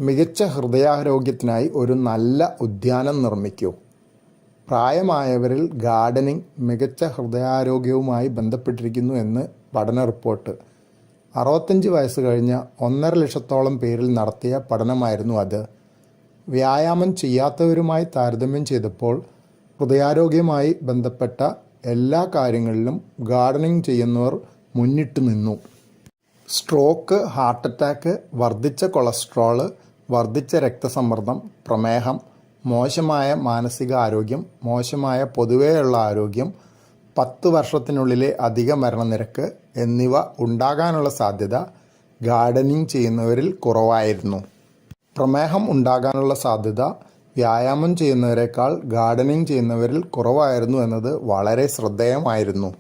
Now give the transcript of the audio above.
മികച്ച ഹൃദയാരോഗ്യത്തിനായി ഒരു നല്ല ഉദ്യാനം നിർമ്മിക്കൂ. പ്രായമായവരിൽ ഗാർഡനിംഗ് മികച്ച ഹൃദയാരോഗ്യവുമായി ബന്ധപ്പെട്ടിരിക്കുന്നു എന്ന് പഠന റിപ്പോർട്ട്. 65 വയസ്സ് കഴിഞ്ഞ 1.5 ലക്ഷത്തോളം പേരിൽ നടത്തിയ പഠനമായിരുന്നു അത്. വ്യായാമം ചെയ്യാത്തവരുമായി താരതമ്യം ചെയ്തപ്പോൾ ഹൃദയാരോഗ്യവുമായി ബന്ധപ്പെട്ട എല്ലാ കാര്യങ്ങളിലും ഗാർഡനിംഗ് ചെയ്യുന്നവർ മുന്നിട്ട് നിന്നു. സ്ട്രോക്ക്, ഹാർട്ട് അറ്റാക്ക്, വർദ്ധിച്ച കൊളസ്ട്രോള്, വർദ്ധിച്ച രക്തസമ്മർദ്ദം, പ്രമേഹം, മോശമായ മാനസിക ആരോഗ്യം, മോശമായ പൊതുവെയുള്ള ആരോഗ്യം, 10 വർഷത്തിനുള്ളിലെ അധിക മരണനിരക്ക് എന്നിവ ഉണ്ടാകാനുള്ള സാധ്യത ഗാർഡനിംഗ് ചെയ്യുന്നവരിൽ കുറവായിരുന്നു. പ്രമേഹം ഉണ്ടാകാനുള്ള സാധ്യത വ്യായാമം ചെയ്യുന്നവരെക്കാൾ ഗാർഡനിംഗ് ചെയ്യുന്നവരിൽ കുറവായിരുന്നു എന്നത് വളരെ ശ്രദ്ധേയമായിരുന്നു.